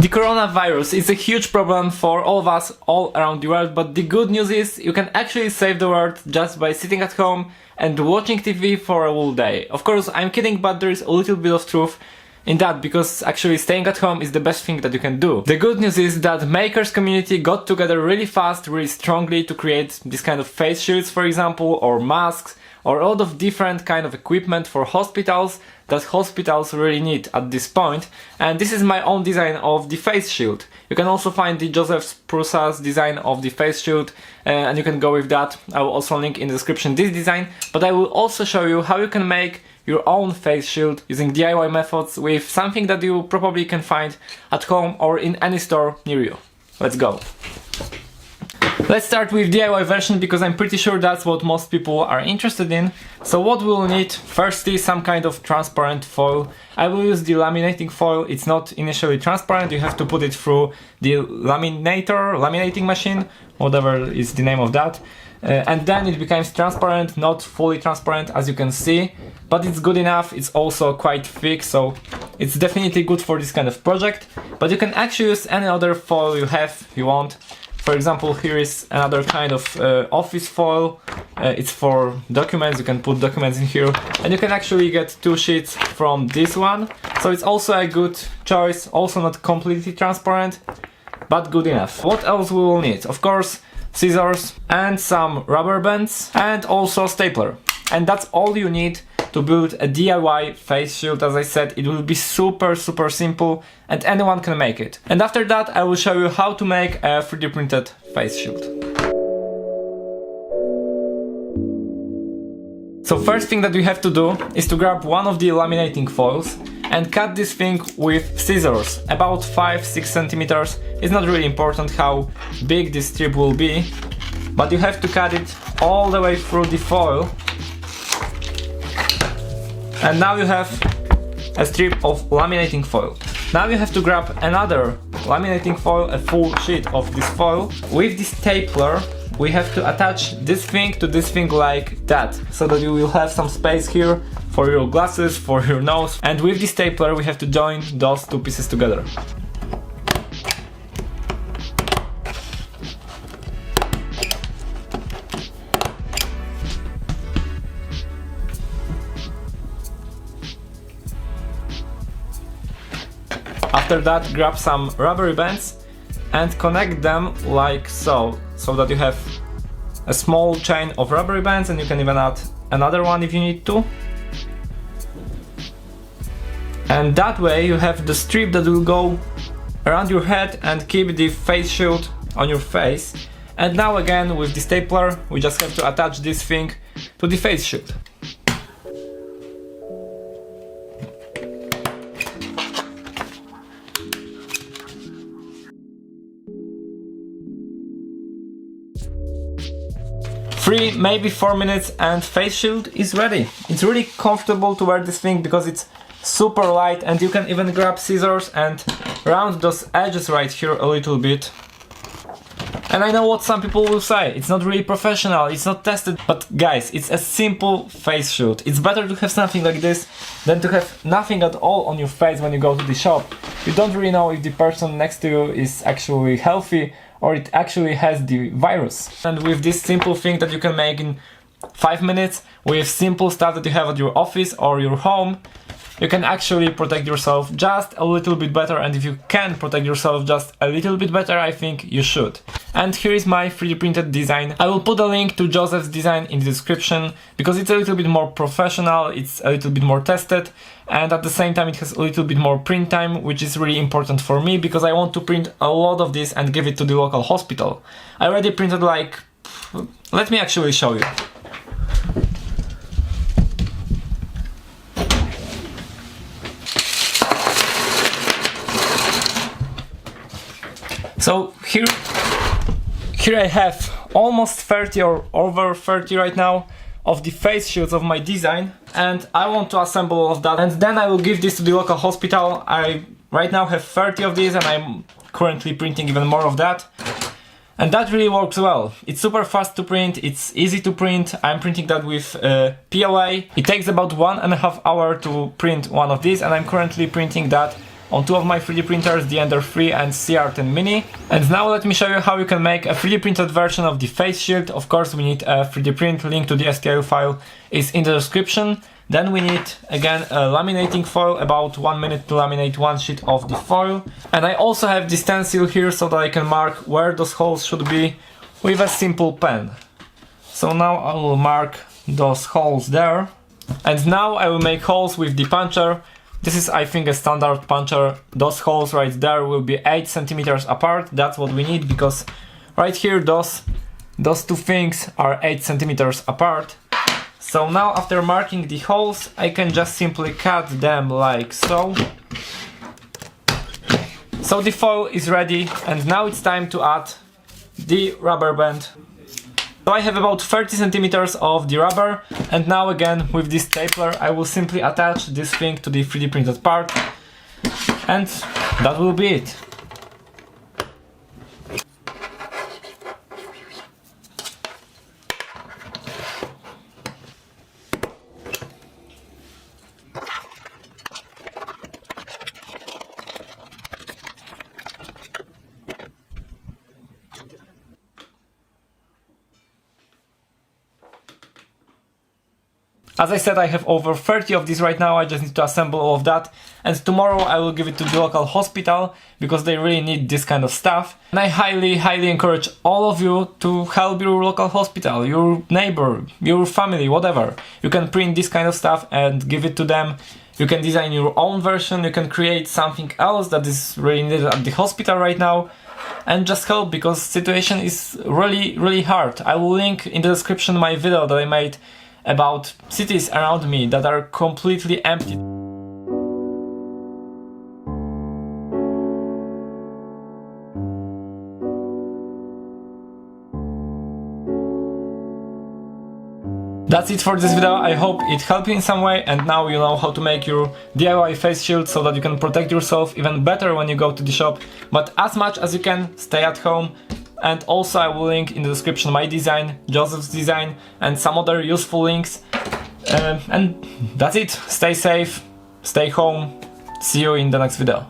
The coronavirus is a huge problem for all of us all around the world, but the good news is you can actually save the world just by sitting at home and watching TV for a whole day. Of course, I'm kidding, but there is a little bit of truth in that, because actually staying at home is the best thing that you can do. The good news is that makers community got together really fast, really strongly to create this kind of face shields, for example, or masks, or a lot of different kind of equipment for hospitals that hospitals really need at this point. And this is my own design of the face shield. You can also find the Joseph Prusa's design of the face shield, and you can go with that. I will also link in the description this design, but I will also show you how you can make your own face shield using DIY methods with something that you probably can find at home or in any store near you. Let's go! Let's start with DIY version, because I'm pretty sure that's what most people are interested in. So what we'll need, firstly, some kind of transparent foil. I will use the laminating foil. It's not initially transparent, you have to put it through the laminating machine, whatever is the name of that. And then it becomes transparent, not fully transparent as you can see, but it's good enough. It's also quite thick, so it's definitely good for this kind of project. But you can actually use any other foil you want. For example, here is another kind of office foil. It's for documents, you can put documents in here, and you can actually get 2 sheets from this one. So it's also a good choice, also not completely transparent, but good enough. What else we will need? Of course, scissors and some rubber bands and also stapler. And that's all you need to build a DIY face shield. As I said, it will be super simple and anyone can make it. And after that I will show you how to make a 3D printed face shield. So first thing that you have to do is to grab one of the laminating foils and cut this thing with scissors, about 5-6 centimeters. It's not really important how big this strip will be, but you have to cut it all the way through the foil. And now you have a strip of laminating foil. Now you have to grab another laminating foil, a full sheet of this foil. With this stapler, we have to attach this thing to this thing like that, so that you will have some space here for your glasses, for your nose. And with this stapler, we have to join those 2 pieces together. After that, grab some rubber bands and connect them like so, so that you have a small chain of rubber bands, and you can even add another one if you need to. And that way you have the strip that will go around your head and keep the face shield on your face. And now again, with the stapler, we just have to attach this thing to the face shield. Maybe 4 minutes and face shield is ready. It's really comfortable to wear this thing because it's super light, and you can even grab scissors and round those edges right here a little bit. And I know what some people will say, it's not really professional, it's not tested, but guys, it's a simple face shield. It's better to have something like this than to have nothing at all on your face when you go to the shop. You don't really know if the person next to you is actually healthy or it actually has the virus. And with this simple thing that you can make in 5 minutes, with simple stuff that you have at your office or your home, you can actually protect yourself just a little bit better. And if you can protect yourself just a little bit better, I think you should. And here is my 3D printed design. I will put a link to Joseph's design in the description, because it's a little bit more professional, it's a little bit more tested, and at the same time it has a little bit more print time, which is really important for me because I want to print a lot of this and give it to the local hospital. I already printed like... let me actually show you. So here I have almost 30 or over 30 right now of the face shields of my design, and I want to assemble all of that, and then I will give this to the local hospital. I right now have 30 of these, and I'm currently printing even more of that. And that really works well. It's super fast to print, it's easy to print. I'm printing that with PLA. It takes about 1.5 hours to print one of these, and I'm currently printing that on two of my 3D printers, the Ender 3 and CR10 Mini. And now let me show you how you can make a 3D printed version of the face shield. Of course we need a 3D print, link to the STL file is in the description. Then we need again a laminating foil, about 1 minute to laminate one sheet of the foil. And I also have this stencil here so that I can mark where those holes should be with a simple pen. So now I will mark those holes there. And now I will make holes with the puncher. This is, I think, a standard puncher. Those holes right there will be 8 centimeters apart. That's what we need, because right here those two things are 8 centimeters apart. So now after marking the holes, I can just simply cut them like so. So the foil is ready, and now it's time to add the rubber band. So I have about 30 centimeters of the rubber, and now again with this stapler I will simply attach this thing to the 3D printed part, and that will be it. As I said, I have over 30 of these right now. I just need to assemble all of that, and tomorrow I will give it to the local hospital because they really need this kind of stuff. And I highly encourage all of you to help your local hospital, your neighbor, your family, whatever. You can print this kind of stuff and give it to them. You can design your own version, you can create something else that is really needed at the hospital right now, and just help, because situation is really hard. I will link in the description my video that I made about cities around me that are completely empty. That's it for this video. I hope it helped you in some way, and now you know how to make your DIY face shield so that you can protect yourself even better when you go to the shop. But as much as you can, stay at home. And also I will link in the description my design, Joseph's design, and some other useful links. And that's it. Stay safe, stay home. See you in the next video.